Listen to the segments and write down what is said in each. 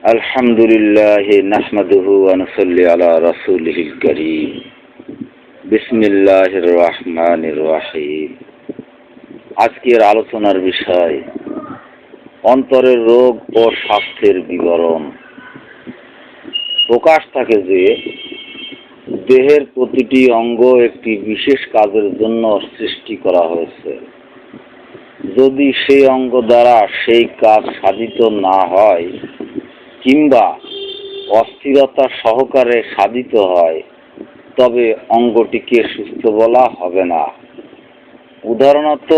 আলহামদুলিল্লাহ নাহমাদুহু ওয়া নুসাল্লি আলা রাসূলিহিল কারীম। বিসমিল্লাহির রহমানির রহিম। আজকের আলোচনার বিষয় অন্তরের রোগ ও স্বাস্থ্যের বিবরণ। প্রকাশ থাকে যে দেহের প্রতিটি অঙ্গ একটি বিশেষ কাজের জন্য সৃষ্টি করা হয়েছে। যদি সেই অঙ্গ দ্বারা সেই কাজ সাধিত না হয় কিংবা অস্থিরতা সহকারে সাধিত হয় তবে অঙ্গটিকে সুস্থ বলা হবে না। উদাহরণত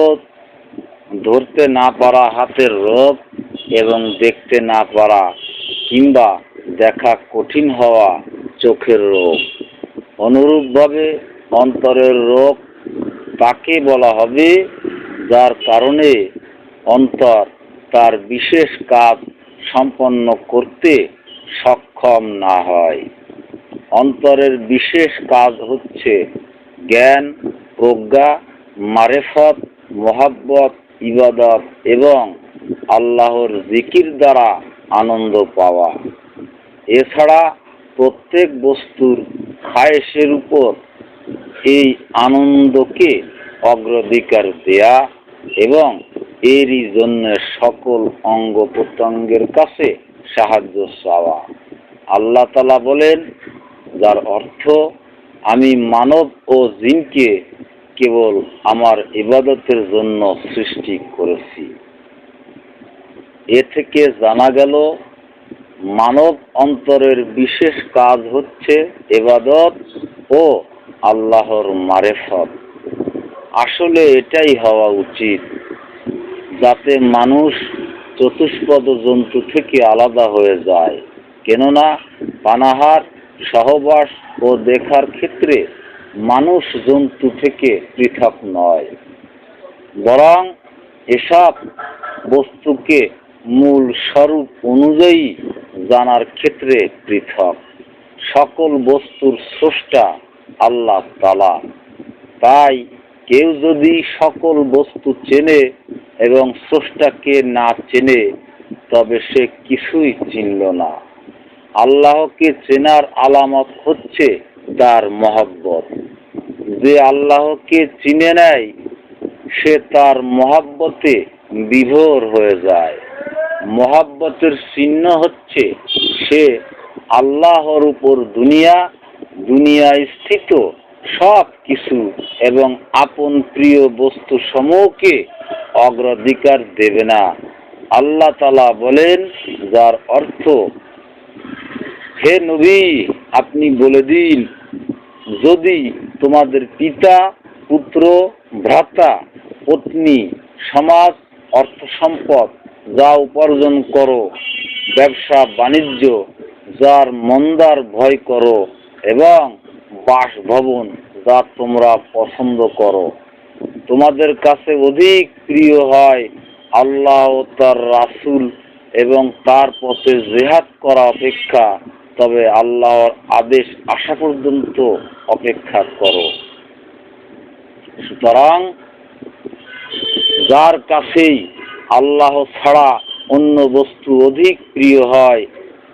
ধরতে না পারা হাতের রোগ এবং দেখতে না পারা কিংবা দেখা কঠিন হওয়া চোখের রোগ। অনুরূপভাবে অন্তরের রোগ তাকে বলা হবে যার কারণে অন্তর তার বিশেষ কাজ সম্পন্ন করতে সক্ষম না হয়। অন্তরের বিশেষ কাজ হচ্ছে জ্ঞান, প্রজ্ঞা, মারেফত, মহাব্বত, ইবাদত এবং আল্লাহর জিকির দ্বারা আনন্দ পাওয়া। এছাড়া প্রত্যেক বস্তুর খায়েশের উপর এই আনন্দকে অগ্রাধিকার দেয়া এবং এরই জন্য সকল অঙ্গ প্রত্যঙ্গের কাছে সাহায্য চাওয়া। আল্লাহ তাআলা বলেন, যার অর্থ আমি মানব ও জিনকে কেবল আমার ইবাদতের জন্য সৃষ্টি করেছি। এ থেকে জানা গেল মানব অন্তরের বিশেষ কাজ হচ্ছে ইবাদত ও আল্লাহর মারেফত। আসলে এটাই হওয়া উচিত, যাতে মানুষ চতুষ্পদ জন্তু থেকে আলাদা হয়ে যায়। কেননা পানাহার, সহবাস ও দেখার ক্ষেত্রে মানুষ জন্তু থেকে পৃথক নয়, বরং এসব বস্তুকে মূল স্বরূপ অনুযায়ী জানার ক্ষেত্রে পৃথক। সকল বস্তুর স্রষ্টা আল্লাহ তাআলা। তাই কেউ যদি সকল বস্তু চেনে এবং স্রষ্টাকে না চেনে তবে সে কিছুই চিনল না। আল্লাহকে চেনার আলামত হচ্ছে তার মহব্বত। যে আল্লাহকে চিনে নেয় সে তার মহব্বতে বিভোর হয়ে যায়। মহব্বতের চিহ্ন হচ্ছে সে আল্লাহর উপর দুনিয়ায় স্থিত সব কিছু এবং আপন প্রিয় বস্তু সমূহকে অগ্রাধিকার দেবে না। আল্লাহ তাআলা বলেন, যার অর্থ, হে নবী, আপনি বলে দিন, যদি তোমাদের পিতা, পুত্র, ভ্রাতা, পত্নী, সমাজ, অর্থ সম্পদ যা উপার্জন করো, ব্যবসা বাণিজ্য, যার মন্দার ভয় করো এবং বাসভবন যা তোমরা পছন্দ করো, তোমাদের কাছে অধিক প্রিয় হয় আল্লাহ ও তার রাসূল এবং তার পথে জিহাদ করা অপেক্ষা, তবে আল্লাহর আদেশ আসা পর্যন্ত অপেক্ষা করো। সুতরাং যার কাছেই আল্লাহ ছাড়া অন্য বস্তু অধিক প্রিয় হয়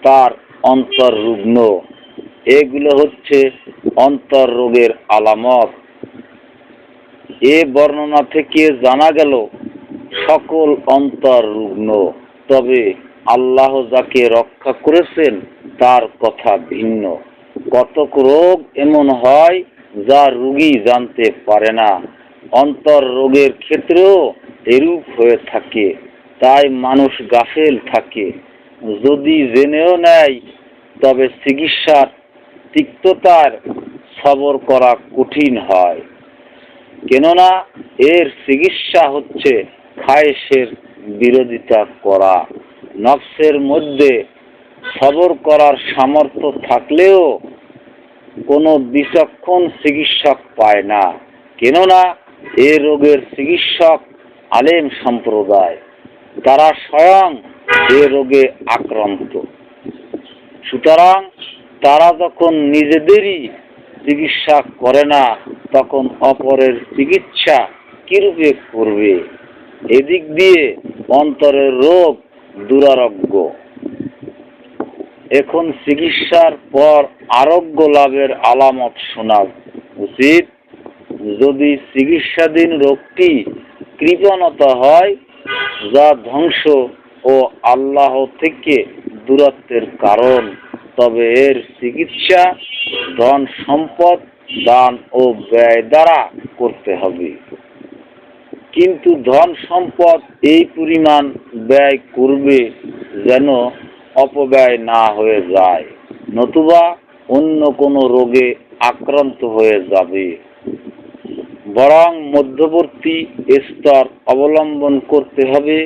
তার অন্তর রুগ্ন। এগুলো হচ্ছে অন্তর রোগের আলামত। এ বর্ণনা থেকে জানা গেল সকল অন্তর রুগ্ন, তবে আল্লাহ যাকে রক্ষা করেছেন তার কথা ভিন্ন। কতক রোগ এমন হয় যা রোগী জানতে পারে না। অন্তর রোগের ক্ষেত্রেও এরূপ হয়ে থাকে, তাই মানুষ গাফেল থাকে। যদি জেনেও নেয় তবে চিকিৎসার তিক্ততার সবর করা কঠিন হয়। কেননা এর চিকিৎসা হচ্ছে খায়েশের বিরোধিতা করা। নফসের মধ্যে সবর করার সামর্থ্য থাকলেও কোনো বিচক্ষণ চিকিৎসক পায় না। কেননা এ রোগের চিকিৎসক আলেম সম্প্রদায়, তারা স্বয়ং এ রোগে আক্রান্ত। সুতরাং তারা যখন নিজেদেরই চিকিৎসা করে না তখন অপরের চিকিৎসা কিরূপে করবে? এদিক দিয়ে অন্তরের রোগ দুরারোগ্য। এখন চিকিৎসার পর আরোগ্য লাভের আলামত শোনা উচিত। যদি চিকিৎসাধীন রোগটি কৃপণতা হয়, যা ধ্বংস ও আল্লাহ থেকে দূরত্বের কারণ, তবে এর চিকিৎসা ধন সম্পদ দান ও ব্যয় দ্বারা করতে হবে। কিন্তু ধন সম্পদ এই পরিমাণ ব্যয় করবে যেন অপব্যয় না হয়ে যায়, নতুবা অন্য কোনো রোগে আক্রান্ত হয়ে যাবে। বরং মধ্যবর্তী স্তর অবলম্বন করতে হবে,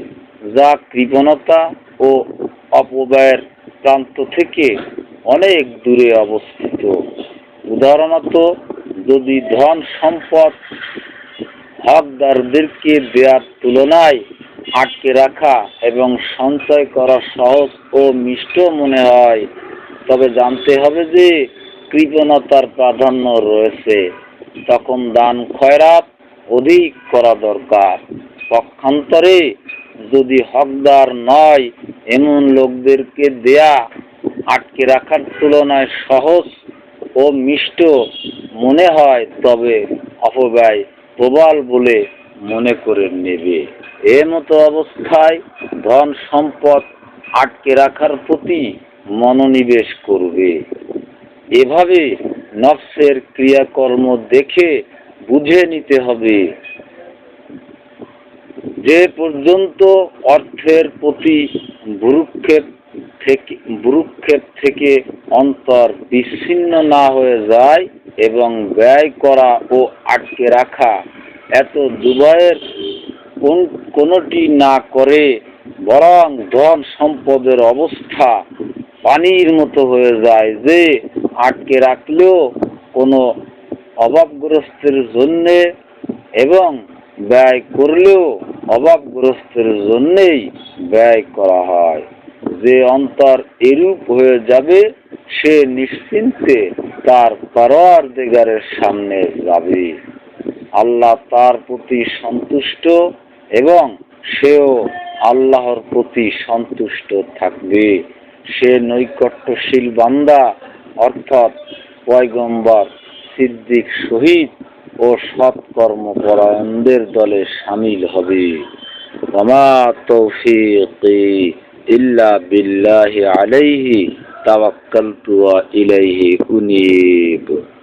যা কৃপণতা ও অপব্যয়ের প্রান্ত থেকে অনেক দূরে অবস্থিত। উদাহরণত, যদি ধন সম্পদ হকদারদেরকে দেওয়ার তুলনায় আটকে রাখা এবং সঞ্চয় করা সহজ ও মিষ্ট মনে হয়, তবে জানতে হবে যে কৃপণতার প্রাধান্য রয়েছে। তখন দান খয়রাত অধিক করা দরকার। পক্ষান্তরে যদি হকদার নয় এমন লোকদেরকে দেয়া আটকে রাখার তুলনায় সহজ ও মিষ্ট মনে হয়, তবে অপব্যয় প্রবল বলে মনে করে নেবে। মতো অবস্থায় ধন সম্পদ আটকে রাখার প্রতি মনোনিবেশ করবে। এভাবে নফসের ক্রিয়াকর্ম দেখে বুঝে নিতে হবে যে পর্যন্ত অর্থের প্রতি ভ্রূক্ষেপ থেকে অন্তর বিচ্ছিন্ন না হয়ে যায় এবং ব্যয় করা ও আটকে রাখা এত দুভয়ের কোনটি না করে, বরং ধন সম্পদের অবস্থা পানির মতো হয়ে যায়, যে আটকে রাখলেও কোনো অভাবগ্রস্তের জন্যে এবং ব্যয় করলেও অভাবগ্রস্তের জন্যেই ব্যয় করা হয়। যে অন্তর এরূপ হয়ে যাবে, সে নিশ্চিন্তে তার পরওয়ারদিগারের সামনে যাবে। আল্লাহ তার প্রতি সন্তুষ্ট এবং সেও আল্লাহর প্রতি সন্তুষ্ট থাকবে। সে নৈকট্যশীল বান্দা, অর্থাৎ পয়গম্বর, সিদ্দিক, শহীদ ও সৎকর্মপরায়ণদের দলে শামিল হবে। ওয়া তৌফীকি ইল্লা বিল্লাহি আলাইহি তাওয়াক্কালতু ওয়া ইলাইহি উনীব।